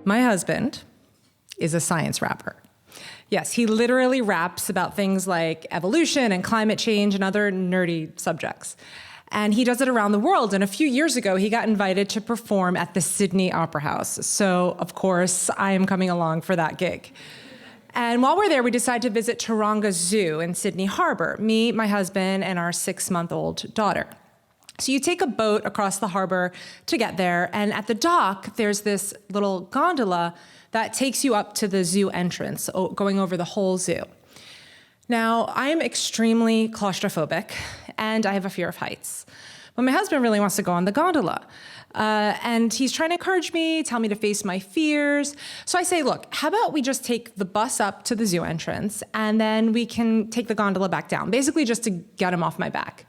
My husband is a science rapper. Yes, he literally raps about things like evolution and climate change and other nerdy subjects. And he does it around the world. And a few years ago, he got invited to perform at the Sydney Opera House. So, of course, I am coming along for that gig. And while we're there, we decide to visit Taronga Zoo in Sydney Harbor, me, my husband, and our 6-month-old daughter. So you take a boat across the harbor to get there, and at the dock, there's this little gondola that takes you up to the zoo entrance, going over the whole zoo. Now, I'm extremely claustrophobic, and I have a fear of heights. But my husband really wants to go on the gondola. And he's trying to encourage me, tell me to face my fears. So I say, look, how about we just take the bus up to the zoo entrance, and then we can take the gondola back down, basically just to get him off my back.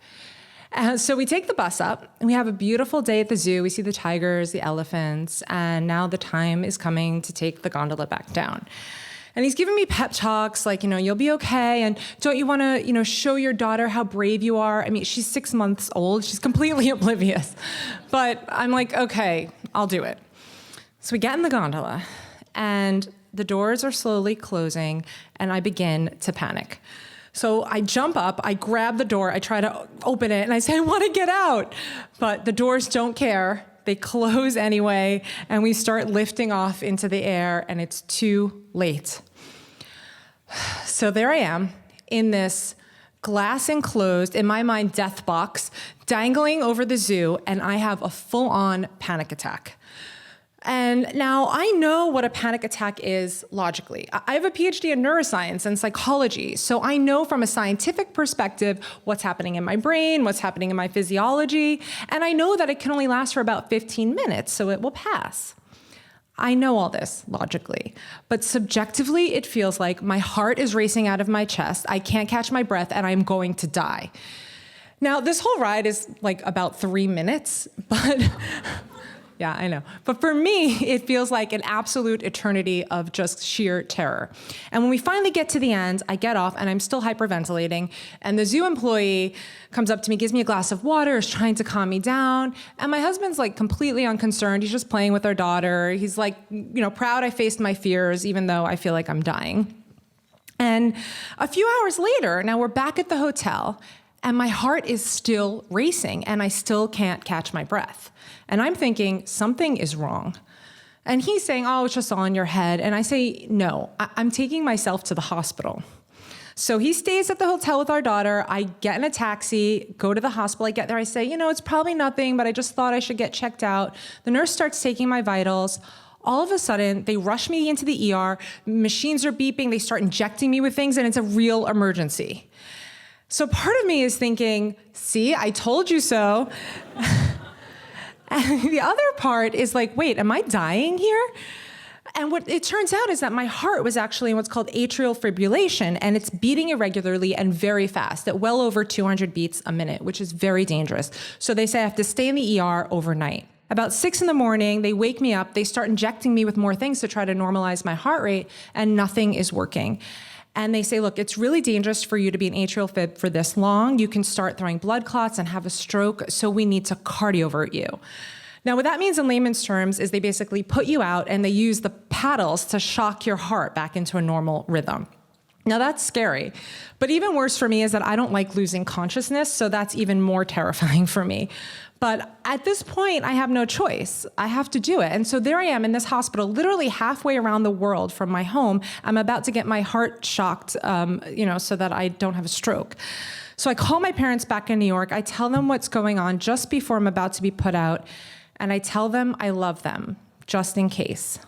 So we take the bus up, and we have a beautiful day at the zoo. We see the tigers, the elephants, and now the time is coming to take the gondola back down. And he's giving me pep talks like, you'll be okay, and don't you want to, show your daughter how brave you are? I mean, she's 6 months old. She's completely oblivious. But I'm like, okay, I'll do it. So we get in the gondola, and the doors are slowly closing, and I begin to panic. So I jump up, I grab the door, I try to open it, and I say, I want to get out. But the doors don't care. They close anyway, and we start lifting off into the air, and it's too late. So there I am in this glass enclosed, in my mind, death box, dangling over the zoo, and I have a full-on panic attack. And now I know what a panic attack is logically. I have a PhD in neuroscience and psychology, so I know from a scientific perspective what's happening in my brain, what's happening in my physiology, and I know that it can only last for about 15 minutes, so it will pass. I know all this logically, but subjectively it feels like my heart is racing out of my chest, I can't catch my breath, and I'm going to die. Now, this whole ride is like about 3 minutes, but yeah, I know. But for me, it feels like an absolute eternity of just sheer terror. And when we finally get to the end, I get off and I'm still hyperventilating. And the zoo employee comes up to me, gives me a glass of water, is trying to calm me down. And my husband's like completely unconcerned. He's just playing with our daughter. He's like, proud I faced my fears, even though I feel like I'm dying. And a few hours later, now we're back at the hotel, and my heart is still racing, and I still can't catch my breath. And I'm thinking, something is wrong. And he's saying, oh, it's just all in your head. And I say, no, I'm taking myself to the hospital. So he stays at the hotel with our daughter. I get in a taxi, go to the hospital. I get there, I say, it's probably nothing, but I just thought I should get checked out. The nurse starts taking my vitals. All of a sudden, they rush me into the ER. Machines are beeping. They start injecting me with things, and it's a real emergency. So part of me is thinking, see, I told you so. And the other part is like, wait, am I dying here? And what it turns out is that my heart was actually in what's called atrial fibrillation, and it's beating irregularly and very fast at well over 200 beats a minute, which is very dangerous. So they say I have to stay in the ER overnight. About 6 a.m, they wake me up, they start injecting me with more things to try to normalize my heart rate, and nothing is working. And they say, look, it's really dangerous for you to be in atrial fib for this long. You can start throwing blood clots and have a stroke, so we need to cardiovert you. Now, what that means in layman's terms is they basically put you out and they use the paddles to shock your heart back into a normal rhythm. Now, that's scary. But even worse for me is that I don't like losing consciousness, so that's even more terrifying for me. But at this point, I have no choice. I have to do it. And so there I am in this hospital, literally halfway around the world from my home. I'm about to get my heart shocked, so that I don't have a stroke. So I call my parents back in New York. I tell them what's going on just before I'm about to be put out. And I tell them I love them, just in case.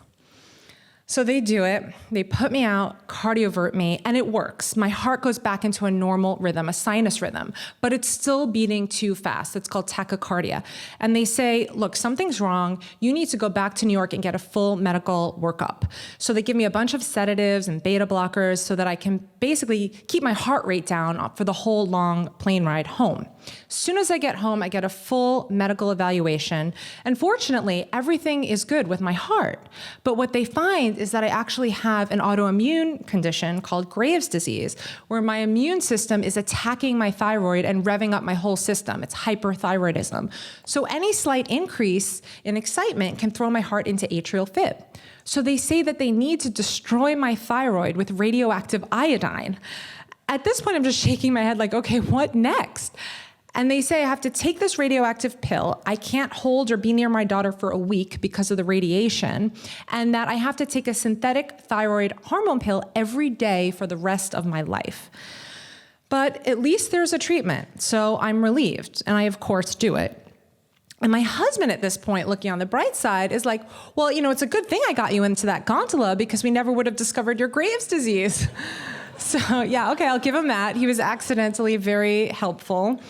So they do it, they put me out, cardiovert me, and it works. My heart goes back into a normal rhythm, a sinus rhythm, but it's still beating too fast. It's called tachycardia. And they say, look, something's wrong. You need to go back to New York and get a full medical workup. So they give me a bunch of sedatives and beta blockers so that I can basically keep my heart rate down for the whole long plane ride home. As soon as I get home, I get a full medical evaluation. And fortunately, everything is good with my heart. But what they find mind is that I actually have an autoimmune condition called Graves' disease, where my immune system is attacking my thyroid and revving up my whole system. It's hyperthyroidism. So any slight increase in excitement can throw my heart into atrial fib. So they say that they need to destroy my thyroid with radioactive iodine. At this point, I'm just shaking my head like, okay, what next? And they say I have to take this radioactive pill. I can't hold or be near my daughter for a week because of the radiation, and that I have to take a synthetic thyroid hormone pill every day for the rest of my life. But at least there's a treatment, so I'm relieved, and I, of course, do it. And my husband at this point, looking on the bright side, is like, well, it's a good thing I got you into that gondola because we never would have discovered your Graves' disease. So yeah, okay, I'll give him that. He was accidentally very helpful.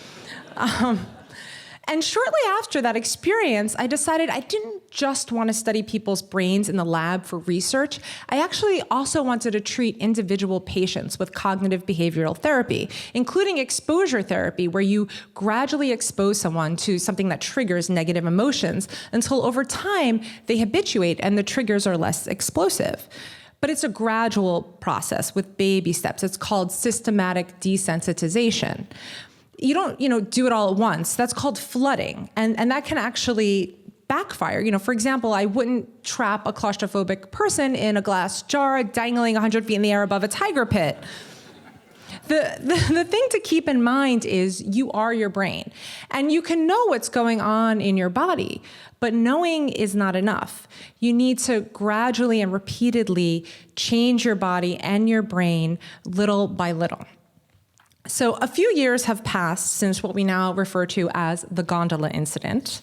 And shortly after that experience, I decided I didn't just want to study people's brains in the lab for research. I actually also wanted to treat individual patients with cognitive behavioral therapy, including exposure therapy, where you gradually expose someone to something that triggers negative emotions until over time they habituate and the triggers are less explosive. But it's a gradual process with baby steps. It's called systematic desensitization. You don't, do it all at once. That's called flooding. And that can actually backfire. For example, I wouldn't trap a claustrophobic person in a glass jar dangling 100 feet in the air above a tiger pit. The thing to keep in mind is you are your brain. And you can know what's going on in your body, but knowing is not enough. You need to gradually and repeatedly change your body and your brain little by little. So a few years have passed since what we now refer to as the gondola incident.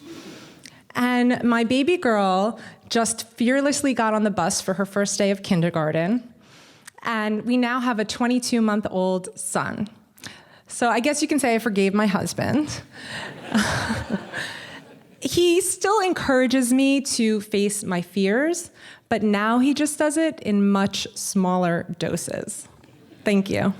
And my baby girl just fearlessly got on the bus for her first day of kindergarten. And we now have a 22-month-old son. So I guess you can say I forgave my husband. He still encourages me to face my fears, but now he just does it in much smaller doses. Thank you.